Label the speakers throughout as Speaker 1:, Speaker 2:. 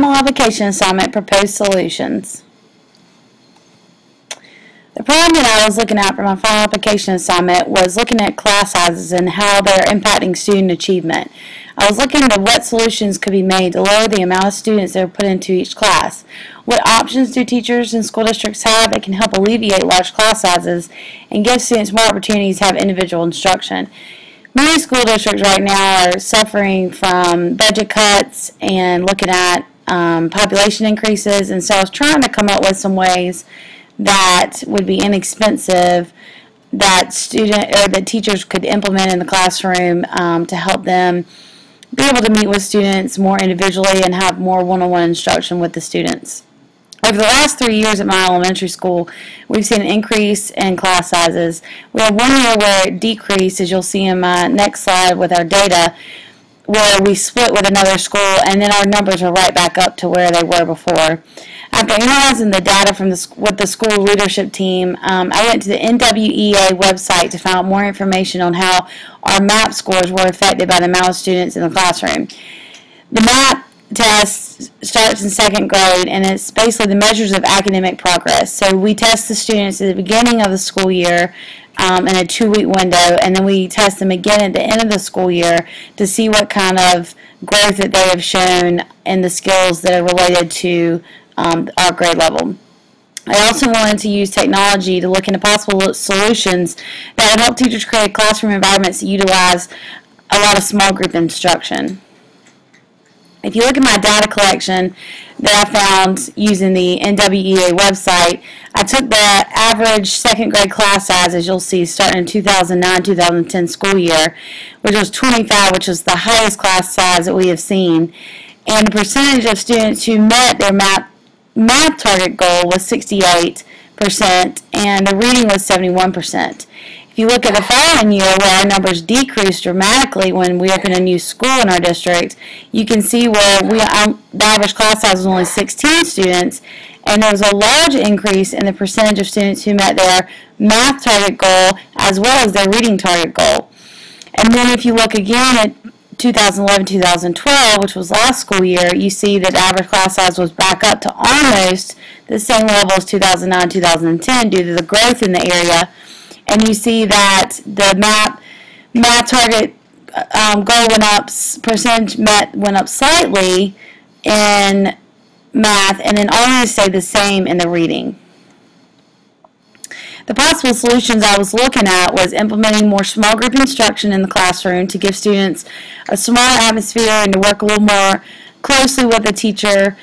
Speaker 1: final application assignment, proposed solutions. The problem that I was looking at for my final application assignment was looking at class sizes and how they're impacting student achievement. I was looking at what solutions could be made to lower the amount of students that are put into each class. What options do teachers and school districts have that can help alleviate large class sizes and give students more opportunities to have individual instruction? Many school districts right now are suffering from budget cuts and looking at population increases, and so I was trying to come up with some ways that would be inexpensive that teachers could implement in the classroom to help them be able to meet with students more individually and have more one-on-one instruction with the students. Over the last 3 years at my elementary school, we've seen an increase in class sizes. We have 1 year where it decreased, as you'll see in my next slide with our data, where we split with another school, and then our numbers are right back up to where they were before. After analyzing the data from with the school leadership team, I went to the NWEA website to find out more information on how our MAP scores were affected by the amount of students in the classroom. The MAP test starts in 2nd grade, and it's basically the measures of academic progress. So we test the students at the beginning of the school year in a 2-week window, and then we test them again at the end of the school year to see what kind of growth that they have shown in the skills that are related to our grade level. I also wanted to use technology to look into possible solutions that would help teachers create classroom environments that utilize a lot of small group instruction. If you look at my data collection that I found using the NWEA website, I took the average 2nd grade class size, as you'll see, starting in 2009-2010 school year, which was 25, which was the highest class size that we have seen. And the percentage of students who met their math target goal was 68%, and the reading was 71%. If you look at the following year, where our numbers decreased dramatically when we opened a new school in our district, you can see where the average class size was only 16 students, and there was a large increase in the percentage of students who met their math target goal as well as their reading target goal. And then if you look again at 2011-2012, which was last school year, you see that the average class size was back up to almost the same level as 2009-2010 due to the growth in the area. And you see that the math target goal went up, percentage met went up slightly in math, and then almost stayed the same in the reading. The possible solutions I was looking at was implementing more small group instruction in the classroom to give students a smaller atmosphere and to work a little more closely with the teacher,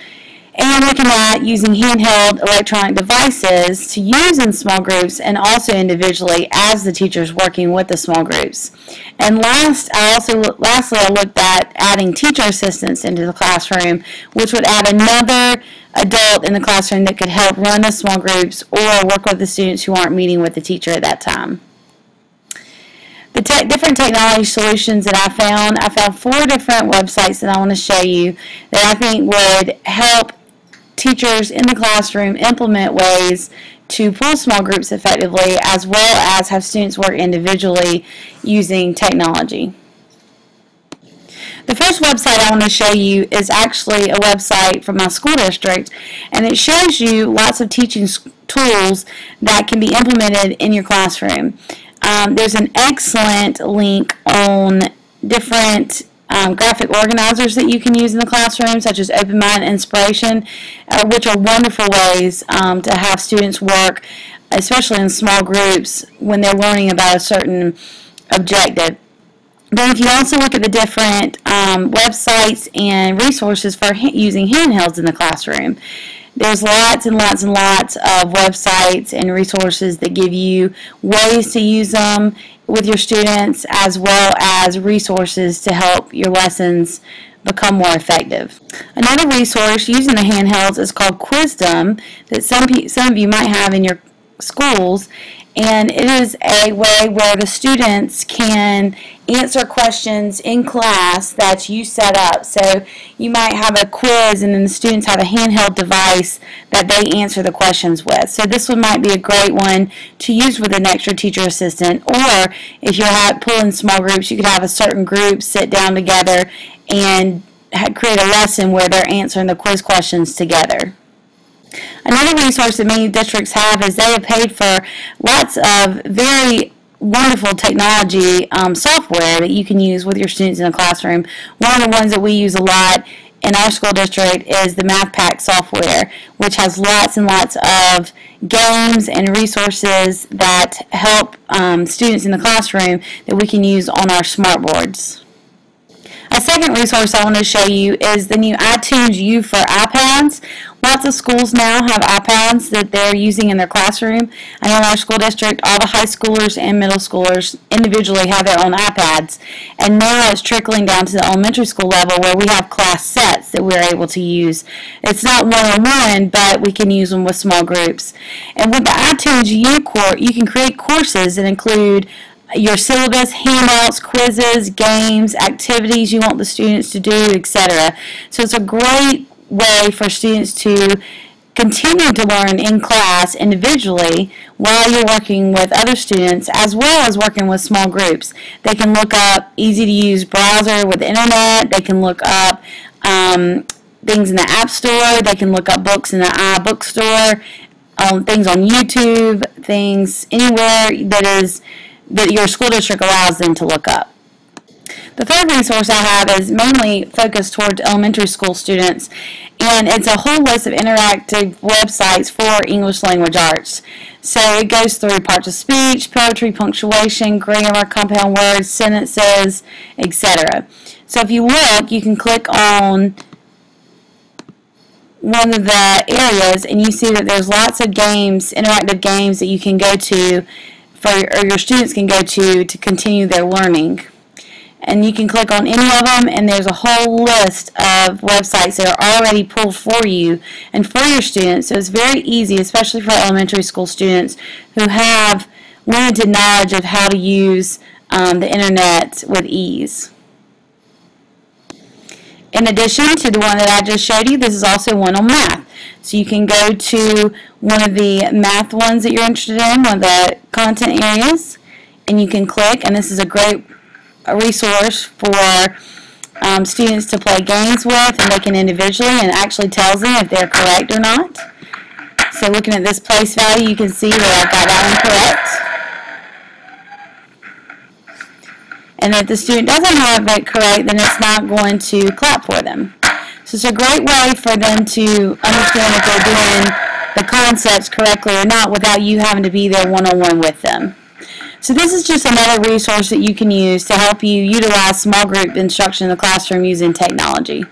Speaker 1: and looking at using handheld electronic devices to use in small groups and also individually as the teacher's working with the small groups. And lastly, I looked at adding teacher assistants into the classroom, which would add another adult in the classroom that could help run the small groups or work with the students who aren't meeting with the teacher at that time. The different technology solutions that I found 4 different websites that I want to show you that I think would help teachers in the classroom implement ways to pull small groups effectively, as well as have students work individually using technology. The first website I want to show you is actually a website from my school district, and it shows you lots of teaching tools that can be implemented in your classroom. There's an excellent link on different graphic organizers that you can use in the classroom, such as Open Mind and Inspiration, which are wonderful ways to have students work, especially in small groups, when they're learning about a certain objective. Then if you also look at the different websites and resources for using handhelds in the classroom, there's lots and lots and lots of websites and resources that give you ways to use them with your students, as well as resources to help your lessons become more effective. Another resource using the handhelds is called Quizdom, that some of you might have in your schools, and it is a way where the students can answer questions in class that you set up. So you might have a quiz, and then the students have a handheld device that they answer the questions with. So this one might be a great one to use with an extra teacher assistant, or if you're pulling small groups, you could have a certain group sit down together and create a lesson where they're answering the quiz questions together. Another resource that many districts have is they have paid for lots of very wonderful technology software that you can use with your students in the classroom. One of the ones that we use a lot in our school district is the MathPack software, which has lots and lots of games and resources that help students in the classroom that we can use on our smart boards. A second resource I want to show you is the new iTunes U for iPads. Lots of schools now have iPads that they're using in their classroom. I know in our school district, all the high schoolers and middle schoolers individually have their own iPads. And now it's trickling down to the elementary school level where we have class sets that we're able to use. It's not one-on-one, but we can use them with small groups. And with the iTunes U course, you can create courses that include your syllabus, handouts, quizzes, games, activities you want the students to do, etc. So it's a great way for students to continue to learn in class individually while you're working with other students as well as working with small groups. They can look up easy-to-use browser with the internet. They can look up things in the App Store. They can look up books in the iBookstore, things on YouTube, things anywhere that your school district allows them to look up. The third resource I have is mainly focused toward elementary school students, and it's a whole list of interactive websites for English language arts. So it goes through parts of speech, poetry, punctuation, grammar, compound words, sentences, etc. So if you look, you can click on one of the areas and you see that there's lots of games, interactive games that you can go to or your students can go to continue their learning. And you can click on any of them, and there's a whole list of websites that are already pulled for you and for your students. So it's very easy, especially for elementary school students who have limited knowledge of how to use the internet with ease. In addition to the one that I just showed you, this is also one on math. So you can go to one of the math ones that you're interested in, one of the content areas, and you can click, and this is a great resource for students to play games with, and they can individually, and it actually tells them if they're correct or not. So looking at this place value, you can see that I got that incorrect. And if the student doesn't have it correct, then it's not going to clap for them. So it's a great way for them to understand if they're doing the concepts correctly or not without you having to be there one-on-one with them. So this is just another resource that you can use to help you utilize small group instruction in the classroom using technology.